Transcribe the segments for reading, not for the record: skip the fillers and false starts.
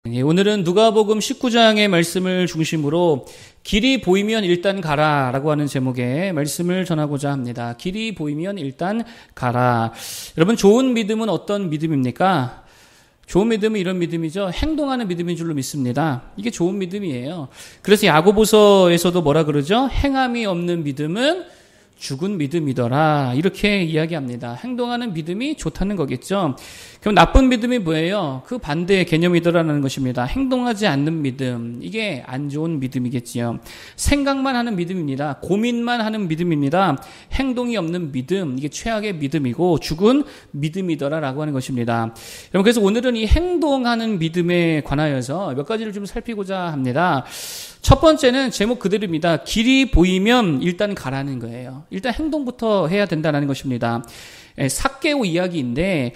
오늘은 누가복음 19장의 말씀을 중심으로 길이 보이면 일단 가라 라고 하는 제목의 말씀을 전하고자 합니다. 길이 보이면 일단 가라. 여러분, 좋은 믿음은 어떤 믿음입니까? 좋은 믿음은 이런 믿음이죠. 행동하는 믿음인 줄로 믿습니다. 이게 좋은 믿음이에요. 그래서 야고보서에서도 뭐라 그러죠? 행함이 없는 믿음은 죽은 믿음이더라, 이렇게 이야기합니다. 행동하는 믿음이 좋다는 거겠죠. 그럼 나쁜 믿음이 뭐예요? 그 반대의 개념이더라는 것입니다. 행동하지 않는 믿음, 이게 안 좋은 믿음이겠지요. 생각만 하는 믿음입니다. 고민만 하는 믿음입니다. 행동이 없는 믿음, 이게 최악의 믿음이고 죽은 믿음이더라라고 하는 것입니다. 여러분, 그래서 오늘은 이 행동하는 믿음에 관하여서 몇 가지를 좀 살피고자 합니다. 첫 번째는 제목 그대로입니다. 길이 보이면 일단 가라는 거예요. 일단 행동부터 해야 된다는 것입니다. 삭개오 이야기인데,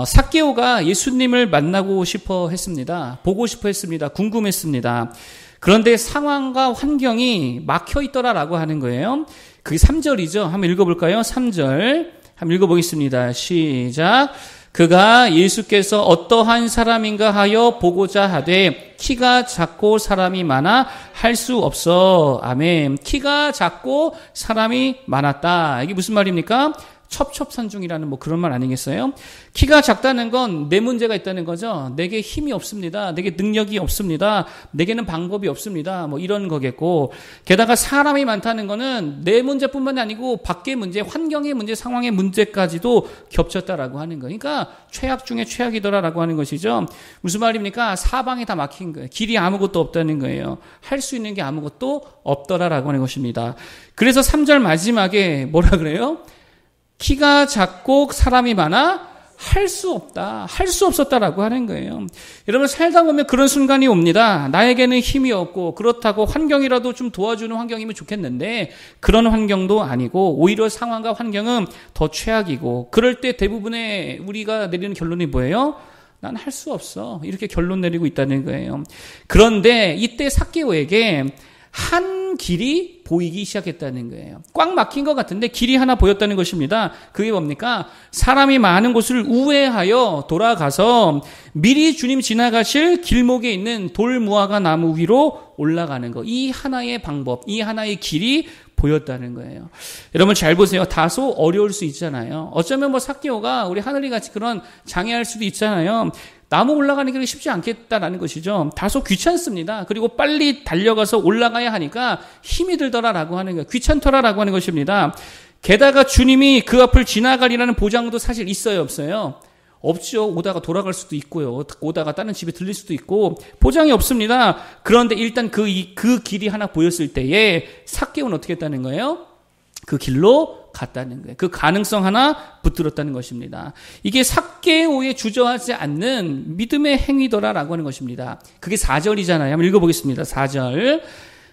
삭개오가 예수님을 만나고 싶어 했습니다. 보고 싶어 했습니다. 궁금했습니다. 그런데 상황과 환경이 막혀 있더라라고 하는 거예요. 그게 3절이죠. 한번 읽어볼까요? 3절. 한번 읽어보겠습니다. 시작. 그가 예수께서 어떠한 사람인가 하여 보고자 하되 키가 작고 사람이 많아 할 수 없어. 아멘. 키가 작고 사람이 많았다. 이게 무슨 말입니까? 첩첩산중이라는 뭐 그런 말 아니겠어요? 키가 작다는 건 내 문제가 있다는 거죠. 내게 힘이 없습니다. 내게 능력이 없습니다. 내게는 방법이 없습니다. 뭐 이런 거겠고, 게다가 사람이 많다는 거는 내 문제뿐만 아니고 밖의 문제, 환경의 문제, 상황의 문제까지도 겹쳤다라고 하는 거. 그러니까 최악 중에 최악이더라라고 하는 것이죠. 무슨 말입니까? 사방이 다 막힌 거예요. 길이 아무것도 없다는 거예요. 할 수 있는 게 아무것도 없더라라고 하는 것입니다. 그래서 3절 마지막에 뭐라 그래요? 키가 작고 사람이 많아 할 수 없다, 할 수 없었다라고 하는 거예요. 여러분, 살다 보면 그런 순간이 옵니다. 나에게는 힘이 없고, 그렇다고 환경이라도 좀 도와주는 환경이면 좋겠는데 그런 환경도 아니고 오히려 상황과 환경은 더 최악이고, 그럴 때 대부분의 우리가 내리는 결론이 뭐예요? 난 할 수 없어, 이렇게 결론 내리고 있다는 거예요. 그런데 이때 삭개오에게 한 길이 보이기 시작했다는 거예요. 꽉 막힌 것 같은데 길이 하나 보였다는 것입니다. 그게 뭡니까? 사람이 많은 곳을 우회하여 돌아가서 미리 주님 지나가실 길목에 있는 돌무화과 나무 위로 올라가는 거. 이 하나의 방법, 이 하나의 길이 보였다는 거예요. 여러분, 잘 보세요. 다소 어려울 수 있잖아요. 어쩌면 뭐 삭개오가 우리 하늘이 같이 그런 장애할 수도 있잖아요. 나무 올라가는 길이 쉽지 않겠다라는 것이죠. 다소 귀찮습니다. 그리고 빨리 달려가서 올라가야 하니까 힘이 들더라라고 하는 거예요. 귀찮더라라고 하는 것입니다. 게다가 주님이 그 앞을 지나가리라는 보장도 사실 있어요, 없어요? 없죠. 오다가 돌아갈 수도 있고요. 오다가 다른 집에 들릴 수도 있고 보장이 없습니다. 그런데 일단 그 길이 하나 보였을 때에 삭개오는 어떻게 했다는 거예요? 그 길로 갔다는 거예요. 그 가능성 하나 붙들었다는 것입니다. 이게 삭개오에 주저하지 않는 믿음의 행위더라라고 하는 것입니다. 그게 4절이잖아요. 한번 읽어보겠습니다. 4절.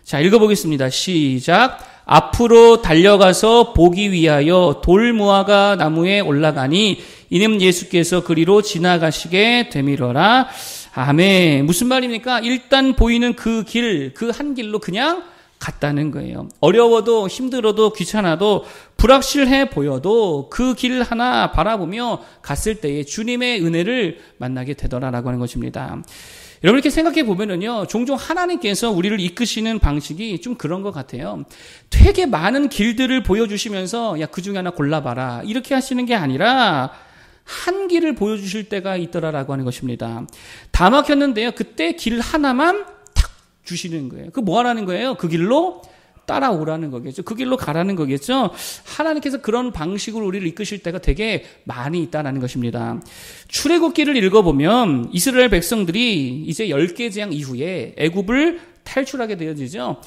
자, 읽어보겠습니다. 시작. 앞으로 달려가서 보기 위하여 돌무화과 나무에 올라가니 이는 예수께서 그리로 지나가시게 되미러라. 아멘. 무슨 말입니까? 일단 보이는 그 길, 그 한 길로 그냥 갔다는 거예요. 어려워도 힘들어도 귀찮아도 불확실해 보여도 그 길 하나 바라보며 갔을 때에 주님의 은혜를 만나게 되더라라고 하는 것입니다. 여러분, 이렇게 생각해 보면은요, 종종 하나님께서 우리를 이끄시는 방식이 좀 그런 것 같아요. 되게 많은 길들을 보여주시면서 야, 그 중에 하나 골라봐라, 이렇게 하시는 게 아니라 한 길을 보여주실 때가 있더라라고 하는 것입니다. 다 막혔는데요, 그때 길 하나만 주시는 거예요. 그 뭐 하라는 거예요? 그 길로 따라오라는 거겠죠. 그 길로 가라는 거겠죠. 하나님께서 그런 방식으로 우리를 이끄실 때가 되게 많이 있다는 것입니다. 출애굽기를 읽어보면 이스라엘 백성들이 이제 10개 재앙 이후에 애굽을 탈출하게 되어지죠.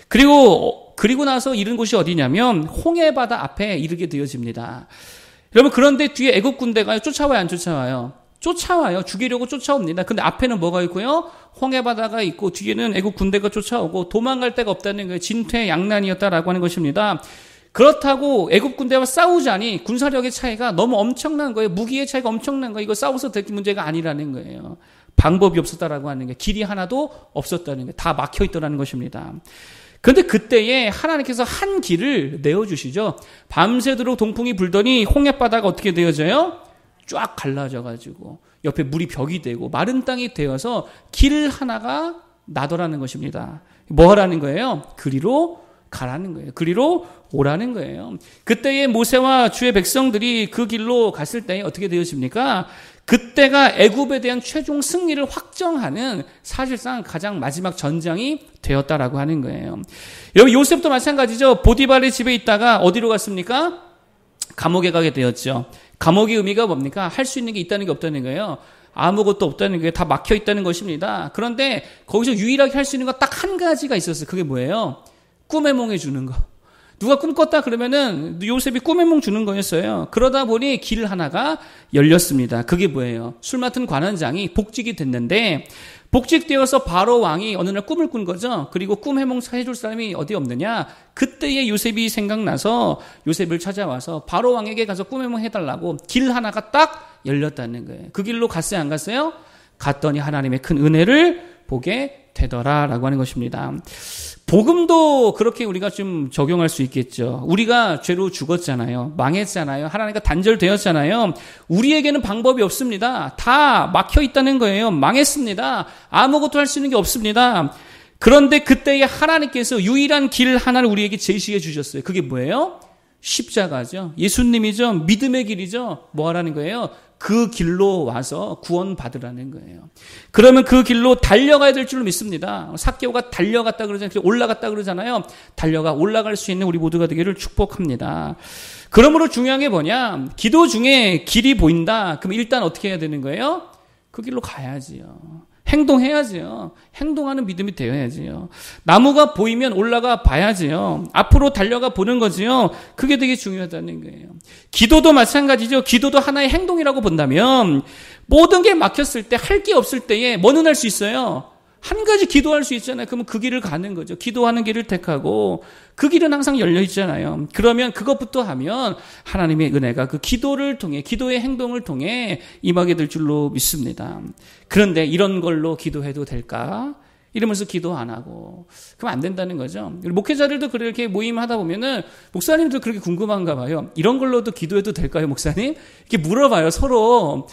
그리고 나서 이른 곳이 어디냐면 홍해바다 앞에 이르게 되어집니다. 여러분, 그런데 뒤에 애굽 군대가 쫓아와요, 안 쫓아와요? 쫓아와요. 죽이려고 쫓아옵니다. 근데 앞에는 뭐가 있고요? 홍해바다가 있고 뒤에는 애국 군대가 쫓아오고 도망갈 데가 없다는 거예요. 진퇴양난이었다라고 하는 것입니다. 그렇다고 애국 군대와 싸우자니 군사력의 차이가 너무 엄청난 거예요. 무기의 차이가 엄청난 거예요. 이거 싸워서 될 문제가 아니라는 거예요. 방법이 없었다라고 하는 게, 길이 하나도 없었다는 게, 다 막혀 있더라는 것입니다. 그런데 그때에 하나님께서 한 길을 내어주시죠. 밤새도록 동풍이 불더니 홍해바다가 어떻게 되어져요? 쫙 갈라져가지고 옆에 물이 벽이 되고 마른 땅이 되어서 길 하나가 나더라는 것입니다. 뭐 하라는 거예요? 그리로 가라는 거예요. 그리로 오라는 거예요. 그때의 모세와 주의 백성들이 그 길로 갔을 때 어떻게 되어집니까? 그때가 애굽에 대한 최종 승리를 확정하는 사실상 가장 마지막 전장이 되었다라고 하는 거예요. 여러분 요셉도 마찬가지죠. 보디발의 집에 있다가 어디로 갔습니까? 감옥에 가게 되었죠. 감옥의 의미가 뭡니까? 할 수 있는 게 있다는 게 없다는 거예요. 아무것도 없다는 게 다 막혀 있다는 것입니다. 그런데 거기서 유일하게 할 수 있는 거 딱 한 가지가 있었어요. 그게 뭐예요? 꿈의 몽해 주는 거. 누가 꿈 꿨다 그러면은 요셉이 꿈의 몽 주는 거였어요. 그러다 보니 길 하나가 열렸습니다. 그게 뭐예요? 술 맡은 관원장이 복직이 됐는데 복직되어서 바로 왕이 어느 날 꿈을 꾼 거죠. 그리고 꿈 해몽 해줄 사람이 어디 없느냐? 그때의 요셉이 생각나서 요셉을 찾아와서 바로 왕에게 가서 꿈 해몽 해달라고 길 하나가 딱 열렸다는 거예요. 그 길로 갔어요? 안 갔어요? 갔더니 하나님의 큰 은혜를 보게 되더라라고 하는 것입니다. 복음도 그렇게 우리가 좀 적용할 수 있겠죠. 우리가 죄로 죽었잖아요. 망했잖아요. 하나님과 단절되었잖아요. 우리에게는 방법이 없습니다. 다 막혀 있다는 거예요. 망했습니다. 아무것도 할 수 있는 게 없습니다. 그런데 그때에 하나님께서 유일한 길 하나를 우리에게 제시해 주셨어요. 그게 뭐예요? 십자가죠. 예수님이죠. 믿음의 길이죠. 뭐 하라는 거예요? 그 길로 와서 구원 받으라는 거예요. 그러면 그 길로 달려가야 될 줄로 믿습니다. 삭개오가 달려갔다 그러잖아요. 올라갔다 그러잖아요. 올라갈 수 있는 우리 모두가 되기를 축복합니다. 그러므로 중요한 게 뭐냐? 기도 중에 길이 보인다. 그럼 일단 어떻게 해야 되는 거예요? 그 길로 가야지요. 행동해야지요. 행동하는 믿음이 되어야지요. 나무가 보이면 올라가 봐야지요. 앞으로 달려가 보는 거지요. 그게 되게 중요하다는 거예요. 기도도 마찬가지죠. 기도도 하나의 행동이라고 본다면 모든 게 막혔을 때, 할 게 없을 때에 뭐는 할 수 있어요? 한 가지 기도할 수 있잖아요. 그러면 그 길을 가는 거죠. 기도하는 길을 택하고 그 길은 항상 열려 있잖아요. 그러면 그것부터 하면 하나님의 은혜가 그 기도를 통해, 기도의 행동을 통해 임하게 될 줄로 믿습니다. 그런데 이런 걸로 기도해도 될까? 이러면서 기도 안 하고 그럼 안 된다는 거죠. 목회자들도 그렇게 모임하다 보면은 목사님도 그렇게 궁금한가 봐요. 이런 걸로도 기도해도 될까요, 목사님? 이렇게 물어봐요, 서로.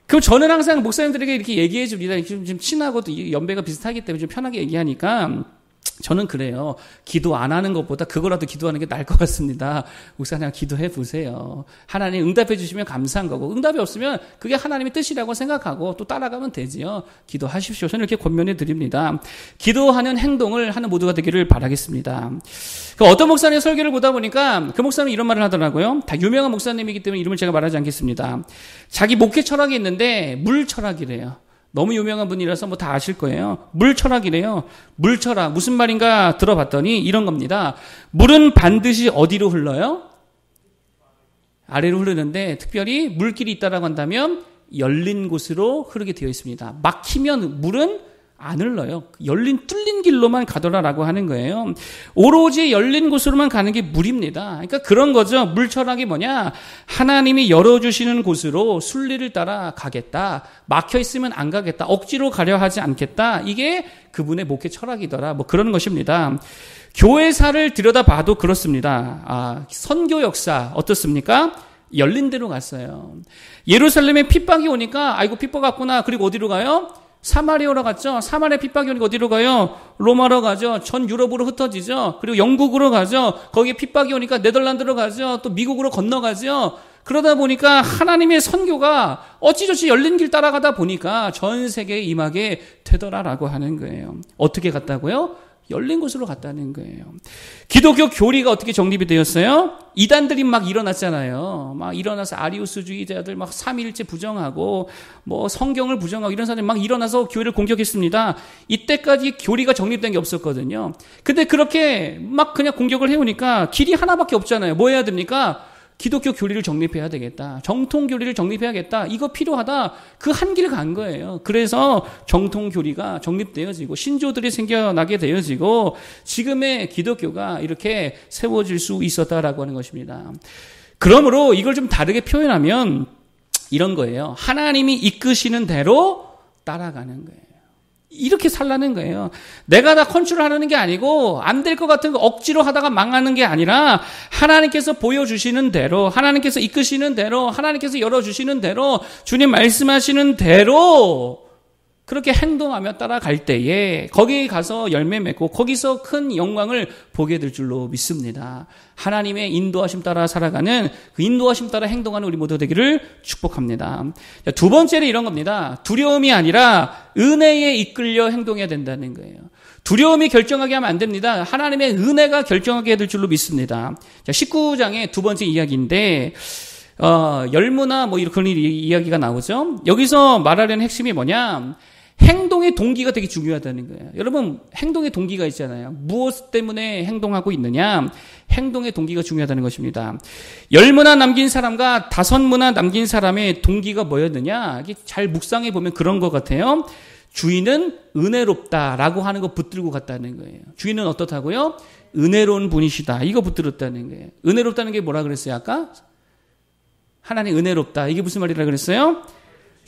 그럼 저는 항상 목사님들에게 이렇게 얘기해 줍니다. 좀 친하고 또 연배가 비슷하기 때문에 좀 편하게 얘기하니까 저는 그래요. 기도 안 하는 것보다 그거라도 기도하는 게 나을 것 같습니다. 목사님 기도해 보세요. 하나님 응답해 주시면 감사한 거고 응답이 없으면 그게 하나님의 뜻이라고 생각하고 또 따라가면 되지요. 기도하십시오. 저는 이렇게 권면해 드립니다. 기도하는 행동을 하는 모두가 되기를 바라겠습니다. 어떤 목사님의 설교를 보다 보니까 그 목사님이 이런 말을 하더라고요. 다 유명한 목사님이기 때문에 이름을 제가 말하지 않겠습니다. 자기 목회 철학이 있는데 물 철학이래요. 너무 유명한 분이라서 뭐 다 아실 거예요. 물 철학이래요. 물 철학. 무슨 말인가 들어봤더니 이런 겁니다. 물은 반드시 어디로 흘러요? 아래로 흐르는데 특별히 물길이 있다라고 한다면 열린 곳으로 흐르게 되어 있습니다. 막히면 물은 안 흘러요. 뚫린 길로만 가더라라고 하는 거예요. 오로지 열린 곳으로만 가는 게 물입니다. 그러니까 그런 거죠. 물 철학이 뭐냐? 하나님이 열어주시는 곳으로 순리를 따라 가겠다. 막혀 있으면 안 가겠다. 억지로 가려 하지 않겠다. 이게 그분의 목회 철학이더라. 뭐 그런 것입니다. 교회사를 들여다봐도 그렇습니다. 선교 역사 어떻습니까? 열린 데로 갔어요. 예루살렘에 핍박이 오니까 아이고 핍박 왔구나. 그리고 어디로 가요? 사마리아로 갔죠. 사마리아 핍박이 오니까 어디로 가요? 로마로 가죠. 전 유럽으로 흩어지죠. 그리고 영국으로 가죠. 거기에 핍박이 오니까 네덜란드로 가죠. 또 미국으로 건너가죠. 그러다 보니까 하나님의 선교가 어찌저찌 열린 길 따라가다 보니까 전 세계에 임하게 되더라라고 하는 거예요. 어떻게 갔다고요? 열린 곳으로 갔다는 거예요. 기독교 교리가 어떻게 정립이 되었어요? 이단들이 막 일어났잖아요. 막 일어나서 아리우스주의자들 막 삼위일체 부정하고 뭐 성경을 부정하고 이런 사람들이 막 일어나서 교회를 공격했습니다. 이때까지 교리가 정립된 게 없었거든요. 근데 그렇게 막 그냥 공격을 해오니까 길이 하나밖에 없잖아요. 뭐 해야 됩니까? 기독교 교리를 정립해야 되겠다. 정통 교리를 정립해야겠다. 이거 필요하다. 그 한 길 간 거예요. 그래서 정통 교리가 정립되어지고 신조들이 생겨나게 되어지고 지금의 기독교가 이렇게 세워질 수 있었다라고 하는 것입니다. 그러므로 이걸 좀 다르게 표현하면 이런 거예요. 하나님이 이끄시는 대로 따라가는 거예요. 이렇게 살라는 거예요. 내가 다 컨트롤하는 게 아니고 안 될 것 같은 거 억지로 하다가 망하는 게 아니라 하나님께서 보여주시는 대로, 하나님께서 이끄시는 대로, 하나님께서 열어주시는 대로, 주님 말씀하시는 대로 그렇게 행동하며 따라갈 때에 거기 가서 열매 맺고 거기서 큰 영광을 보게 될 줄로 믿습니다. 하나님의 인도하심 따라 살아가는, 그 인도하심 따라 행동하는 우리 모두 되기를 축복합니다. 두 번째는 이런 겁니다. 두려움이 아니라 은혜에 이끌려 행동해야 된다는 거예요. 두려움이 결정하게 하면 안 됩니다. 하나님의 은혜가 결정하게 될 줄로 믿습니다. 19장의 두 번째 이야기인데 열무나 뭐 이런 이야기가 나오죠. 여기서 말하려는 핵심이 뭐냐? 행동의 동기가 되게 중요하다는 거예요. 여러분, 행동의 동기가 있잖아요. 무엇 때문에 행동하고 있느냐? 행동의 동기가 중요하다는 것입니다. 10문화 남긴 사람과 5문화 남긴 사람의 동기가 뭐였느냐? 이게 잘 묵상해 보면 그런 것 같아요. 주인은 은혜롭다라고 하는 거 붙들고 갔다는 거예요. 주인은 어떻다고요? 은혜로운 분이시다. 이거 붙들었다는 거예요. 은혜롭다는 게 뭐라 그랬어요, 아까? 하나님 은혜롭다. 이게 무슨 말이라 그랬어요?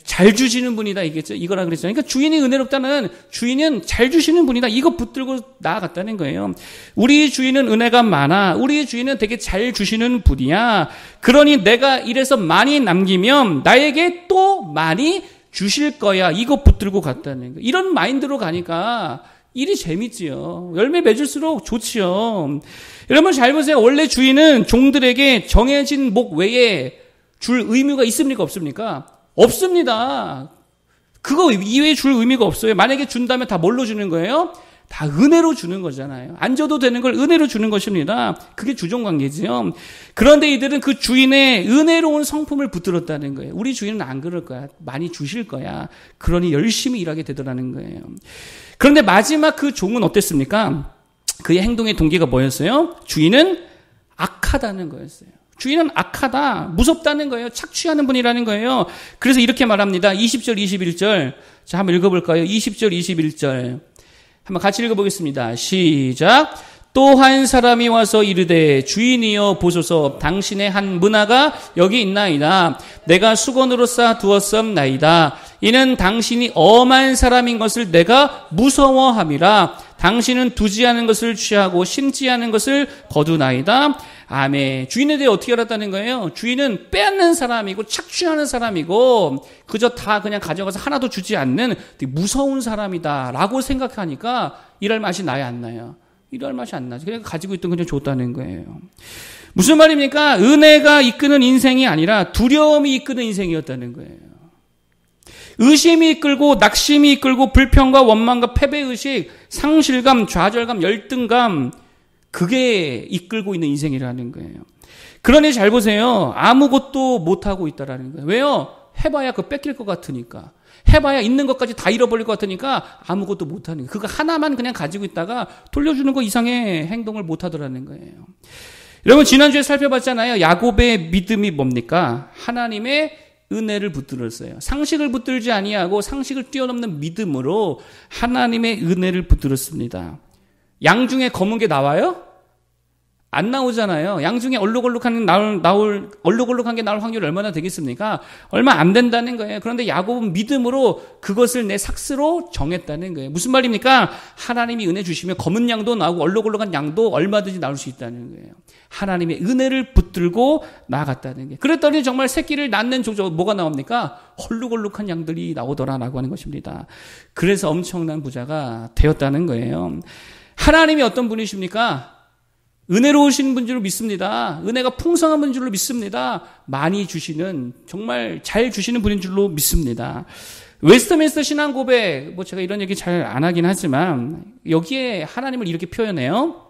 잘 주시는 분이다 이겠죠. 이거라 그랬죠. 그러니까 주인이 은혜롭다는, 주인은 잘 주시는 분이다. 이거 붙들고 나아갔다는 거예요. 우리 주인은 은혜가 많아. 우리 주인은 되게 잘 주시는 분이야. 그러니 내가 이래서 많이 남기면 나에게 또 많이 주실 거야. 이거 붙들고 갔다는 거예요. 이런 마인드로 가니까 일이 재밌지요. 열매 맺을수록 좋지요. 여러분 잘 보세요. 원래 주인은 종들에게 정해진 목 외에 줄 의무가 있습니까? 없습니까? 없습니다. 그거 이외에 줄 의미가 없어요. 만약에 준다면 다 뭘로 주는 거예요? 다 은혜로 주는 거잖아요. 안 줘도 되는 걸 은혜로 주는 것입니다. 그게 주종관계지요. 그런데 이들은 그 주인의 은혜로운 성품을 붙들었다는 거예요. 우리 주인은 안 그럴 거야. 많이 주실 거야. 그러니 열심히 일하게 되더라는 거예요. 그런데 마지막 그 종은 어땠습니까? 그의 행동의 동기가 뭐였어요? 주인은 악하다는 거였어요. 주인은 악하다, 무섭다는 거예요. 착취하는 분이라는 거예요. 그래서 이렇게 말합니다. 20절, 21절. 자, 한번 읽어볼까요? 20절, 21절. 한번 같이 읽어보겠습니다. 시작. 또 한 사람이 와서 이르되 주인이여 보소서 당신의 한 문화가 여기 있나이다. 내가 수건으로 쌓아 두었음나이다. 이는 당신이 엄한 사람인 것을 내가 무서워함이라. 당신은 두지 않은 것을 취하고 심지 않은 것을 거두나이다. 아멘. 주인에 대해 어떻게 알았다는 거예요? 주인은 빼앗는 사람이고 착취하는 사람이고 그저 다 그냥 가져가서 하나도 주지 않는 되게 무서운 사람이다라고 생각하니까 일할 맛이 나요, 안 나요? 일할 맛이 안 나죠. 그러니까 가지고 있던 거 그냥 줬다는 거예요. 무슨 말입니까? 은혜가 이끄는 인생이 아니라 두려움이 이끄는 인생이었다는 거예요. 의심이 이끌고 낙심이 이끌고 불평과 원망과 패배의식, 상실감, 좌절감, 열등감, 그게 이끌고 있는 인생이라는 거예요. 그러니 잘 보세요. 아무것도 못하고 있다라는 거예요. 왜요? 해봐야 그거 뺏길 것 같으니까. 해봐야 있는 것까지 다 잃어버릴 것 같으니까 아무것도 못하는 거예요. 그거 하나만 그냥 가지고 있다가 돌려주는 거 이상의 행동을 못하더라는 거예요. 여러분 지난주에 살펴봤잖아요. 야곱의 믿음이 뭡니까? 하나님의 은혜를 붙들었어요. 상식을 붙들지 아니하고 상식을 뛰어넘는 믿음으로 하나님의 은혜를 붙들었습니다. 양 중에 검은 게 나와요? 안 나오잖아요. 양 중에 얼룩얼룩한 게 나올 확률이 얼마나 되겠습니까? 얼마 안 된다는 거예요. 그런데 야곱은 믿음으로 그것을 내 삭스로 정했다는 거예요. 무슨 말입니까? 하나님이 은혜 주시면 검은 양도 나오고 얼룩얼룩한 양도 얼마든지 나올 수 있다는 거예요. 하나님의 은혜를 붙들고 나아갔다는 거예요. 그랬더니 정말 새끼를 낳는 종족 뭐가 나옵니까? 얼룩얼룩한 양들이 나오더라라고 하는 것입니다. 그래서 엄청난 부자가 되었다는 거예요. 하나님이 어떤 분이십니까? 은혜로우신 분인 줄로 믿습니다. 은혜가 풍성한 분인 줄로 믿습니다. 많이 주시는, 정말 잘 주시는 분인 줄로 믿습니다. 웨스트민스터 신앙고백, 제가 이런 얘기 잘 안 하긴 하지만 여기에 하나님을 이렇게 표현해요.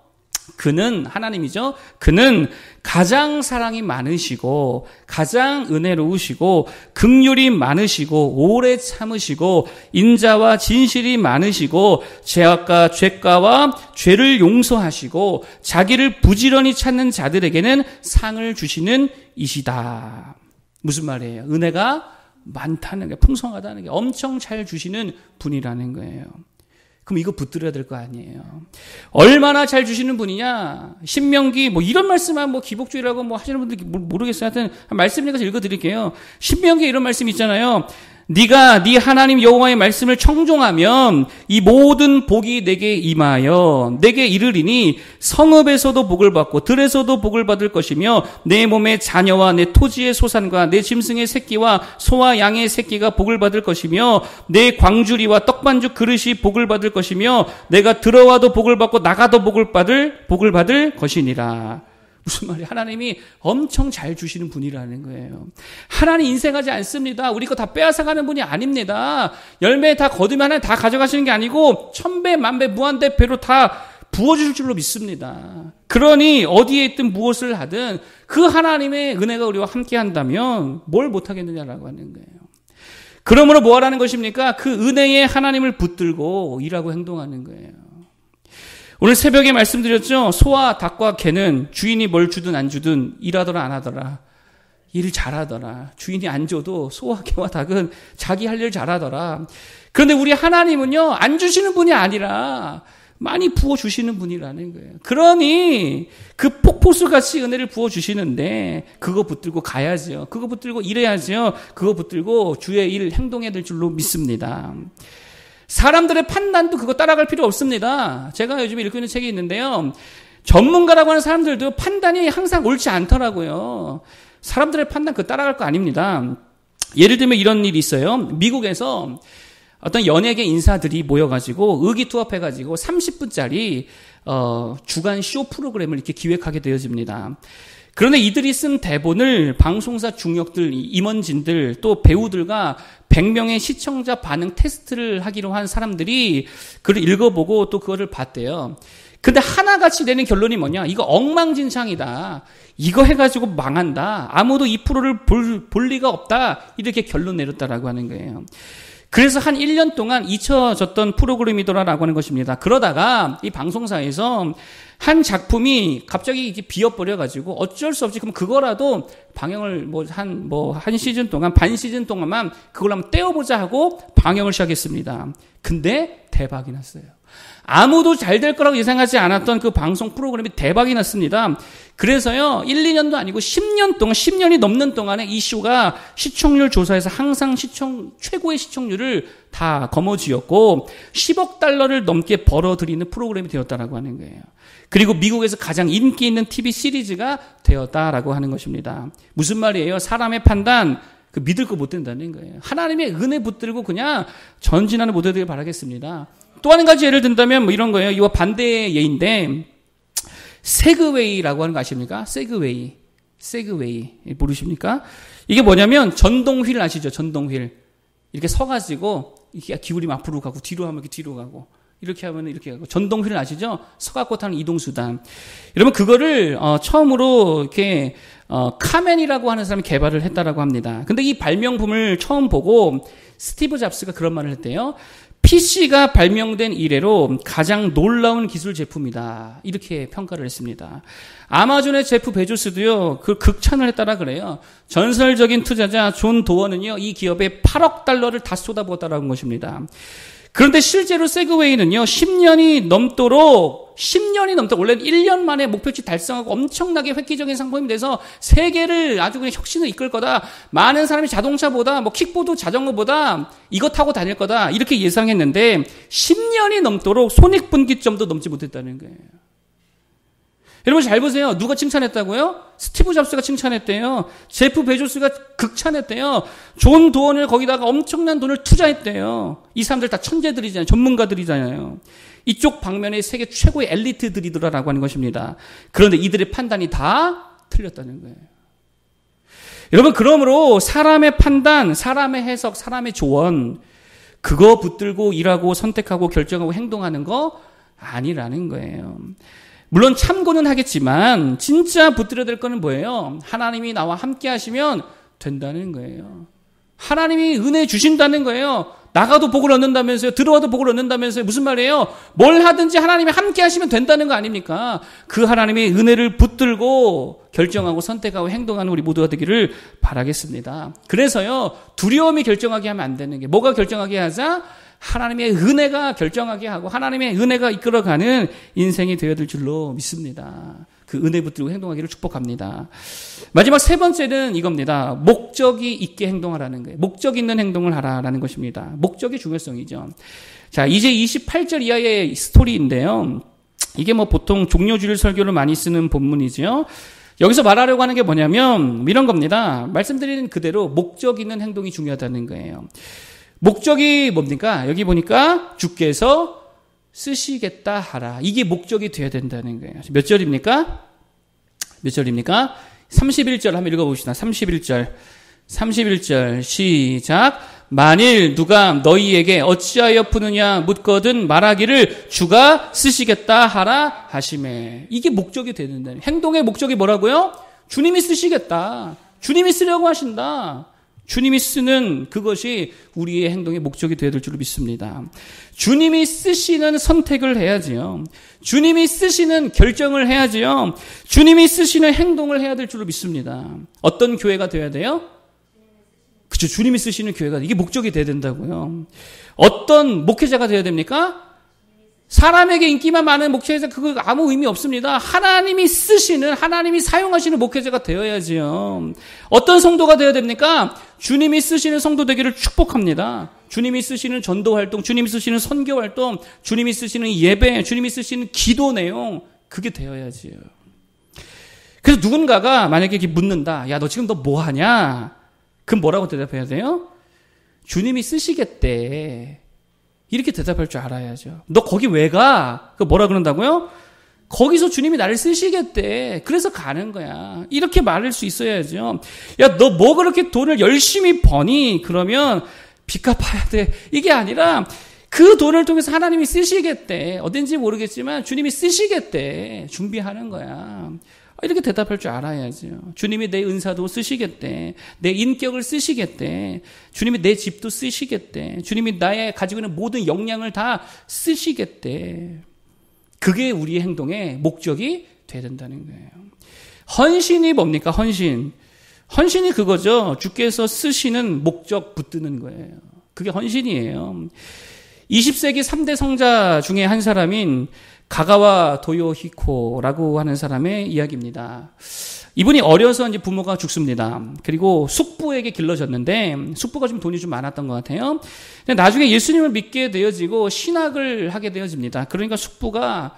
그는, 하나님이죠. 그는 가장 사랑이 많으시고 가장 은혜로우시고 긍휼이 많으시고 오래 참으시고 인자와 진실이 많으시고 죄악과 죄가와 죄를 용서하시고 자기를 부지런히 찾는 자들에게는 상을 주시는 이시다. 무슨 말이에요? 은혜가 많다는 게, 풍성하다는 게, 엄청 잘 주시는 분이라는 거예요. 그럼 이거 붙들어야 될 거 아니에요. 얼마나 잘 주시는 분이냐. 신명기 이런 말씀만 기복주의라고 하시는 분들 모르겠어요. 하여튼 말씀 읽어서 읽어드릴게요. 신명기 이런 말씀 있잖아요. 네가 네 하나님 여호와의 말씀을 청종하면 이 모든 복이 내게 임하여 내게 이르리니 성읍에서도 복을 받고 들에서도 복을 받을 것이며 내 몸의 자녀와 내 토지의 소산과 내 짐승의 새끼와 소와 양의 새끼가 복을 받을 것이며 내 광주리와 떡반죽 그릇이 복을 받을 것이며 내가 들어와도 복을 받고 나가도 복을 받을 것이니라. 무슨 말이에요? 하나님이 엄청 잘 주시는 분이라는 거예요. 하나님 인색하지 않습니다. 우리 거 다 빼앗아가는 분이 아닙니다. 열매 다 거두면 하나님 다 가져가시는 게 아니고 천배 만배 무한대 배로 다 부어주실 줄로 믿습니다. 그러니 어디에 있든 무엇을 하든 그 하나님의 은혜가 우리와 함께 한다면 뭘 못하겠느냐라고 하는 거예요. 그러므로 뭐 하라는 것입니까? 그 은혜에 하나님을 붙들고 일하고 행동하는 거예요. 오늘 새벽에 말씀드렸죠. 소와 닭과 개는 주인이 뭘 주든 안 주든 일하더라 안 하더라. 일 잘하더라. 주인이 안 줘도 소와 개와 닭은 자기 할 일 잘하더라. 그런데 우리 하나님은요. 안 주시는 분이 아니라 많이 부어주시는 분이라는 거예요. 그러니 그 폭포수같이 은혜를 부어주시는데 그거 붙들고 가야죠. 그거 붙들고 일해야죠. 그거 붙들고 주의 일 행동해야 될 줄로 믿습니다. 사람들의 판단도 그거 따라갈 필요 없습니다. 제가 요즘에 읽고 있는 책이 있는데요. 전문가라고 하는 사람들도 판단이 항상 옳지 않더라고요. 사람들의 판단 그거 따라갈 거 아닙니다. 예를 들면 이런 일이 있어요. 미국에서 어떤 연예계 인사들이 모여가지고 의기투합해가지고 30분짜리 주간 쇼 프로그램을 이렇게 기획하게 되어집니다. 그런데 이들이 쓴 대본을 방송사 중역들, 임원진들, 또 배우들과 100명의 시청자 반응 테스트를 하기로 한 사람들이 그걸 읽어보고 또 그거를 봤대요. 근데 하나같이 내는 결론이 뭐냐? 이거 엉망진창이다. 이거 해가지고 망한다. 아무도 이 프로를 볼 리가 없다. 이렇게 결론 내렸다라고 하는 거예요. 그래서 한 1년 동안 잊혀졌던 프로그램이더라라고 하는 것입니다. 그러다가 이 방송사에서 한 작품이 갑자기 이게 비어버려가지고 어쩔 수 없이 그럼 그거라도 방영을 한 시즌 동안, 반 시즌 동안만 그걸 한번 떼어보자 하고 방영을 시작했습니다. 근데 대박이 났어요. 아무도 잘 될 거라고 예상하지 않았던 그 방송 프로그램이 대박이 났습니다. 그래서요, 1, 2년도 아니고 10년 동안, 10년이 넘는 동안에 이 쇼가 시청률 조사에서 항상 최고의 시청률을 다 거머쥐었고, 10억 달러를 넘게 벌어들이는 프로그램이 되었다라고 하는 거예요. 그리고 미국에서 가장 인기 있는 TV 시리즈가 되었다라고 하는 것입니다. 무슨 말이에요? 사람의 판단, 믿을 거 못 된다는 거예요. 하나님의 은혜 붙들고 그냥 전진하는 모두들 바라겠습니다. 또 한 가지 예를 든다면 뭐 이런 거예요. 이와 반대의 예인데 세그웨이라고 하는 거 아십니까? 세그웨이 모르십니까? 이게 뭐냐면 전동휠 아시죠? 전동휠 이렇게 서가지고 이렇게 기울이면 앞으로 가고 뒤로 하면 이렇게 뒤로 가고 이렇게 하면 이렇게 가고 전동휠 아시죠? 서갖고 타는 이동수단. 여러분 그거를 처음으로 이렇게 카멘이라고 하는 사람이 개발을 했다라고 합니다. 근데 이 발명품을 처음 보고 스티브 잡스가 그런 말을 했대요. PC가 발명된 이래로 가장 놀라운 기술 제품이다. 이렇게 평가를 했습니다. 아마존의 제프 베조스도요, 그 극찬을 했다라 그래요. 전설적인 투자자 존 도어는요, 이 기업에 8억 달러를 다 쏟아부었다라는 것입니다. 그런데 실제로 세그웨이는요, 10년이 넘도록 원래는 1년 만에 목표치 달성하고 엄청나게 획기적인 상품이 돼서 세계를 아주 그냥 혁신을 이끌 거다. 많은 사람이 자동차보다, 킥보드, 자전거보다 이거 타고 다닐 거다. 이렇게 예상했는데 10년이 넘도록 손익분기점도 넘지 못했다는 거예요. 여러분 잘 보세요. 누가 칭찬했다고요? 스티브 잡스가 칭찬했대요. 제프 베조스가 극찬했대요. 존 도어는 거기다가 엄청난 돈을 투자했대요. 이 사람들 다 천재들이잖아요. 전문가들이잖아요. 이쪽 방면의 세계 최고의 엘리트들이더라라고 하는 것입니다. 그런데 이들의 판단이 다 틀렸다는 거예요. 여러분 그러므로 사람의 판단, 사람의 해석, 사람의 조언 그거 붙들고 일하고 선택하고 결정하고 행동하는 거 아니라는 거예요. 물론 참고는 하겠지만 진짜 붙들어야 될 거는 뭐예요? 하나님이 나와 함께 하시면 된다는 거예요. 하나님이 은혜 주신다는 거예요. 나가도 복을 얻는다면서요. 들어와도 복을 얻는다면서요. 무슨 말이에요? 뭘 하든지 하나님이 함께 하시면 된다는 거 아닙니까? 그 하나님의 은혜를 붙들고 결정하고 선택하고 행동하는 우리 모두가 되기를 바라겠습니다. 그래서요. 두려움이 결정하게 하면 안 되는 게 뭐가 결정하게 하자? 하나님의 은혜가 결정하게 하고 하나님의 은혜가 이끌어가는 인생이 되어야 될 줄로 믿습니다. 그 은혜 붙들고 행동하기를 축복합니다. 마지막 세 번째는 이겁니다. 목적이 있게 행동하라는 거예요. 목적 있는 행동을 하라라는 것입니다. 목적의 중요성이죠. 자, 이제 28절 이하의 스토리인데요. 이게 뭐 보통 종료주일 설교를 많이 쓰는 본문이죠. 여기서 말하려고 하는 게 뭐냐면 이런 겁니다. 말씀드리는 그대로 목적 있는 행동이 중요하다는 거예요. 목적이 뭡니까? 여기 보니까 주께서 쓰시겠다 하라. 이게 목적이 돼야 된다는 거예요. 몇 절입니까? 몇 절입니까? 31절 한번 읽어봅시다. 31절 시작. 만일 누가 너희에게 어찌하여 푸느냐 묻거든 말하기를 주가 쓰시겠다 하라 하시매. 이게 목적이 되는다. 행동의 목적이 뭐라고요? 주님이 쓰시겠다. 주님이 쓰려고 하신다. 주님이 쓰는 그것이 우리의 행동의 목적이 되어야 될 줄로 믿습니다. 주님이 쓰시는 선택을 해야지요. 주님이 쓰시는 결정을 해야지요. 주님이 쓰시는 행동을 해야 될 줄로 믿습니다. 어떤 교회가 되어야 돼요? 그렇죠. 주님이 쓰시는 교회가 이게 목적이 돼야 된다고요. 어떤 목회자가 되어야 됩니까? 사람에게 인기만 많은 목회자 그거 아무 의미 없습니다. 하나님이 쓰시는 하나님이 사용하시는 목회자가 되어야지요. 어떤 성도가 되어야 됩니까? 주님이 쓰시는 성도 되기를 축복합니다. 주님이 쓰시는 전도 활동, 주님이 쓰시는 선교 활동, 주님이 쓰시는 예배, 주님이 쓰시는 기도 내용 그게 되어야지요. 그래서 누군가가 만약에 이렇게 묻는다. 야, 너 지금 너 뭐 하냐? 그럼 뭐라고 대답해야 돼요? 주님이 쓰시겠대. 이렇게 대답할 줄 알아야죠. 너 거기 왜 가? 그 뭐라 그런다고요? 거기서 주님이 나를 쓰시겠대. 그래서 가는 거야. 이렇게 말할 수 있어야죠. 야, 너 뭐 그렇게 돈을 열심히 버니? 그러면 빚 갚아야 돼. 이게 아니라 그 돈을 통해서 하나님이 쓰시겠대. 어딘지 모르겠지만 주님이 쓰시겠대. 준비하는 거야. 이렇게 대답할 줄 알아야죠. 주님이 내 은사도 쓰시겠대. 내 인격을 쓰시겠대. 주님이 내 집도 쓰시겠대. 주님이 나의 가지고 있는 모든 역량을 다 쓰시겠대. 그게 우리의 행동의 목적이 돼야 된다는 거예요. 헌신이 뭡니까? 헌신이 그거죠. 주께서 쓰시는 목적 붙드는 거예요. 그게 헌신이에요. 20세기 3대 성자 중에 한 사람인 가가와 도요히코라고 하는 사람의 이야기입니다. 이분이 어려서 이제 부모가 죽습니다. 그리고 숙부에게 길러졌는데 숙부가 좀 돈이 좀 많았던 것 같아요. 근데 나중에 예수님을 믿게 되어지고 신학을 하게 되어집니다. 그러니까 숙부가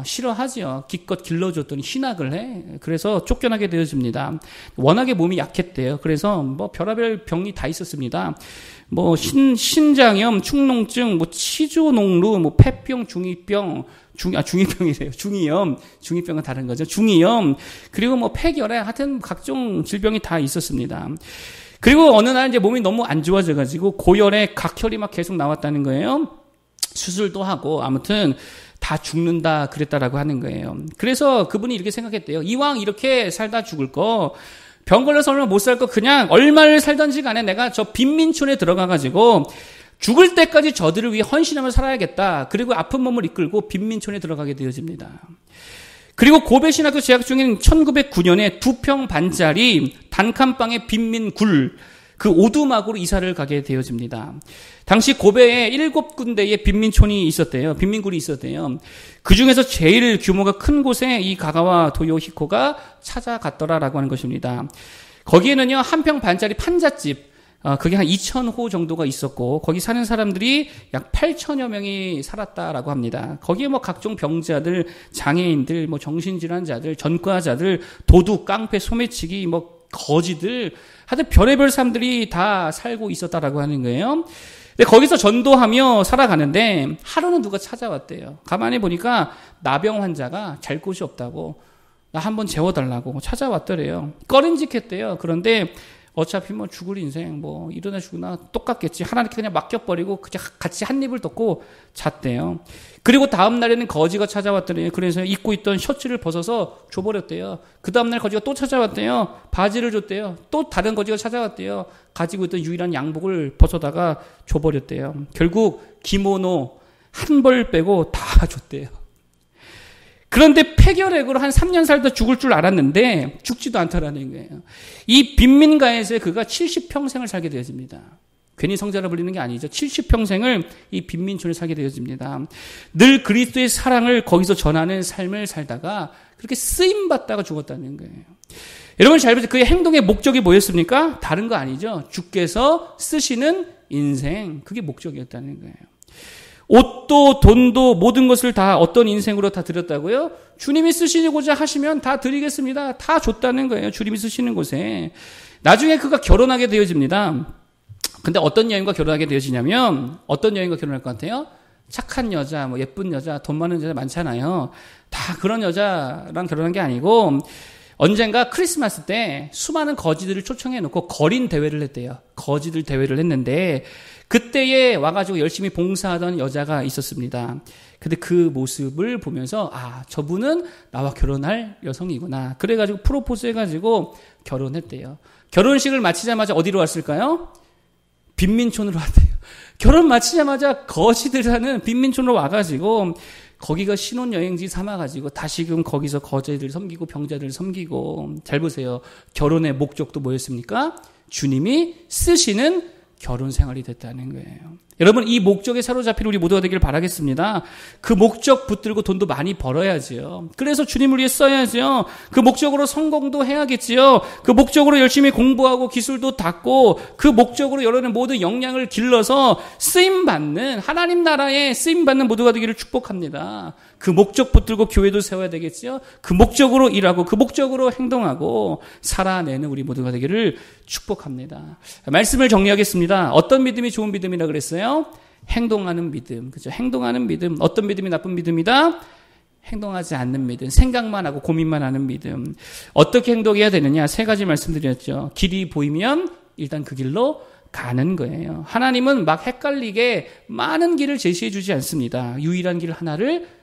싫어하죠. 기껏 길러줬더니 신학을 해. 그래서 쫓겨나게 되어집니다. 워낙에 몸이 약했대요. 그래서 뭐 별의별 병이 다 있었습니다. 뭐 신장염, 축농증, 뭐 치조농루, 뭐 폐병, 중이병, 중이병이래요. 중이병은 다른 거죠. 중이염, 그리고 뭐 폐결에 하여튼 각종 질병이 다 있었습니다. 그리고 어느 날 이제 몸이 너무 안 좋아져가지고 고열에 각혈이 막 계속 나왔다는 거예요. 수술도 하고 아무튼 다 죽는다 그랬다라고 하는 거예요. 그래서 그분이 이렇게 생각했대요. 이왕 이렇게 살다 죽을 거, 병 걸려서 얼마 못 살 거 그냥 얼마를 살던지 간에 내가 저 빈민촌에 들어가가지고 죽을 때까지 저들을 위해 헌신하며 살아야겠다. 그리고 아픈 몸을 이끌고 빈민촌에 들어가게 되어집니다. 그리고 고베신학교 재학 중인 1909년에 2평 반짜리 단칸방의 빈민굴, 그 오두막으로 이사를 가게 되어집니다. 당시 고베에 7군데의 빈민촌이 있었대요. 빈민굴이 있었대요. 그 중에서 제일 규모가 큰 곳에 이 가가와 도요히코가 찾아갔더라라고 하는 것입니다. 거기에는요, 한 평 반짜리 판잣집, 그게 한 2,000호 정도가 있었고, 거기 사는 사람들이 약 8,000여 명이 살았다라고 합니다. 거기에 뭐 각종 병자들, 장애인들, 뭐 정신질환자들, 전과자들, 도둑, 깡패, 소매치기, 뭐 거지들, 하여튼 별의별 사람들이 다 살고 있었다라고 하는 거예요. 근데 거기서 전도하며 살아가는데 하루는 누가 찾아왔대요. 가만히 보니까 나병 환자가 잘 곳이 없다고, 나 한번 재워달라고 찾아왔더래요. 꺼림직했대요. 그런데 어차피 뭐 죽을 인생, 뭐 이러나 죽으나 똑같겠지. 하나님께 그냥 맡겨버리고 그냥 같이 한 입을 덮고 잤대요. 그리고 다음 날에는 거지가 찾아왔더래요. 그래서 입고 있던 셔츠를 벗어서 줘버렸대요. 그 다음 날 거지가 또 찾아왔대요. 바지를 줬대요. 또 다른 거지가 찾아왔대요. 가지고 있던 유일한 양복을 벗어다가 줘버렸대요. 결국 기모노 한 벌 빼고 다 줬대요. 그런데 폐결핵으로 한 3년 살다 죽을 줄 알았는데 죽지도 않더라는 거예요. 이 빈민가에서 그가 70평생을 살게 되어집니다. 괜히 성자라 불리는 게 아니죠. 70평생을 이 빈민촌에 살게 되어집니다. 늘 그리스도의 사랑을 거기서 전하는 삶을 살다가 그렇게 쓰임받다가 죽었다는 거예요. 여러분 잘 보세요. 그의 행동의 목적이 뭐였습니까? 다른 거 아니죠. 주께서 쓰시는 인생, 그게 목적이었다는 거예요. 옷도 돈도 모든 것을 다 어떤 인생으로 다 드렸다고요? 주님이 쓰시고자 하시면 다 드리겠습니다. 다 줬다는 거예요. 주님이 쓰시는 곳에. 나중에 그가 결혼하게 되어집니다. 근데 어떤 여인과 결혼하게 되어지냐면 어떤 여인과 결혼할 것 같아요? 착한 여자, 뭐 예쁜 여자, 돈 많은 여자 많잖아요. 다 그런 여자랑 결혼한 게 아니고 언젠가 크리스마스 때 수많은 거지들을 초청해 놓고 거린 대회를 했대요. 거지들 대회를 했는데 그때에 와가지고 열심히 봉사하던 여자가 있었습니다. 근데 그 모습을 보면서 저분은 나와 결혼할 여성이구나. 그래가지고 프로포즈 해가지고 결혼했대요. 결혼식을 마치자마자 어디로 왔을까요? 빈민촌으로 왔대요. 결혼 마치자마자 거지들 사는 빈민촌으로 와가지고 거기가 신혼여행지 삼아가지고 다시금 거기서 거지들 섬기고 병자들 섬기고. 잘 보세요. 결혼의 목적도 뭐였습니까? 주님이 쓰시는 결혼 생활이 됐다는 거예요. 여러분 이 목적에 사로잡힌 우리 모두가 되기를 바라겠습니다. 그 목적 붙들고 돈도 많이 벌어야지요. 그래서 주님을 위해 써야지요. 그 목적으로 성공도 해야겠지요. 그 목적으로 열심히 공부하고 기술도 닦고 그 목적으로 여러분의 모든 역량을 길러서 쓰임받는 하나님 나라에 쓰임받는 모두가 되기를 축복합니다. 그 목적 붙들고 교회도 세워야 되겠지요. 그 목적으로 일하고 그 목적으로 행동하고 살아내는 우리 모두가 되기를 축복합니다. 말씀을 정리하겠습니다. 어떤 믿음이 좋은 믿음이라 그랬어요? 행동하는 믿음. 그죠? 행동하는 믿음. 어떤 믿음이 나쁜 믿음이다? 행동하지 않는 믿음. 생각만 하고 고민만 하는 믿음. 어떻게 행동해야 되느냐? 세 가지 말씀드렸죠. 길이 보이면 일단 그 길로 가는 거예요. 하나님은 막 헷갈리게 많은 길을 제시해 주지 않습니다. 유일한 길 하나를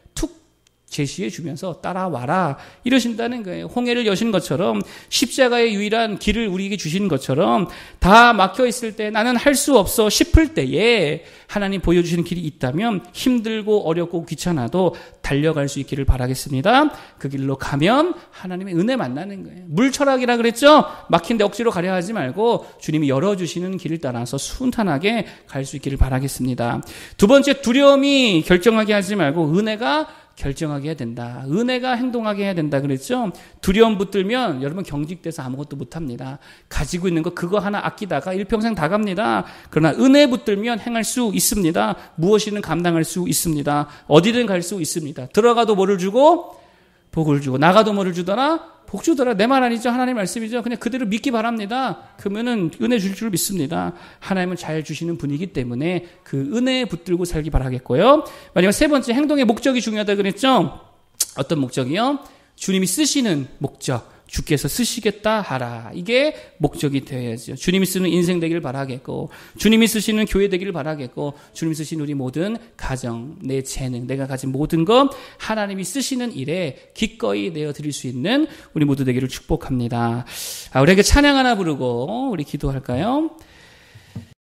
제시해 주면서 따라와라 이러신다는 거예요. 홍해를 여신 것처럼 십자가의 유일한 길을 우리에게 주신 것처럼 다 막혀 있을 때 나는 할 수 없어 싶을 때에 하나님 보여주시는 길이 있다면 힘들고 어렵고 귀찮아도 달려갈 수 있기를 바라겠습니다. 그 길로 가면 하나님의 은혜 만나는 거예요. 물철학이라 그랬죠? 막힌데 억지로 가려 하지 말고 주님이 열어주시는 길을 따라서 순탄하게 갈 수 있기를 바라겠습니다. 두 번째, 두려움이 결정하게 하지 말고 은혜가 결정하게 해야 된다. 은혜가 행동하게 해야 된다 그랬죠? 두려움 붙들면 여러분 경직돼서 아무것도 못합니다. 가지고 있는 거 그거 하나 아끼다가 일평생 다 갑니다. 그러나 은혜 붙들면 행할 수 있습니다. 무엇이든 감당할 수 있습니다. 어디든 갈 수 있습니다. 들어가도 뭐를 주고 복을 주고 나가도 뭐를 주더라? 복 주더라. 내 말 아니죠. 하나님 말씀이죠. 그냥 그대로 믿기 바랍니다. 그러면은 은혜 줄 줄 믿습니다. 하나님은 잘 주시는 분이기 때문에 그 은혜에 붙들고 살기 바라겠고요. 마지막 세 번째, 행동의 목적이 중요하다 그랬죠. 어떤 목적이요? 주님이 쓰시는 목적. 주께서 쓰시겠다 하라. 이게 목적이 되어야죠. 주님이 쓰는 인생 되기를 바라겠고, 주님이 쓰시는 교회 되기를 바라겠고, 주님이 쓰시는 우리 모든 가정, 내 재능, 내가 가진 모든 것 하나님이 쓰시는 일에 기꺼이 내어드릴 수 있는 우리 모두 되기를 축복합니다. 우리에게 찬양 하나 부르고 우리 기도할까요?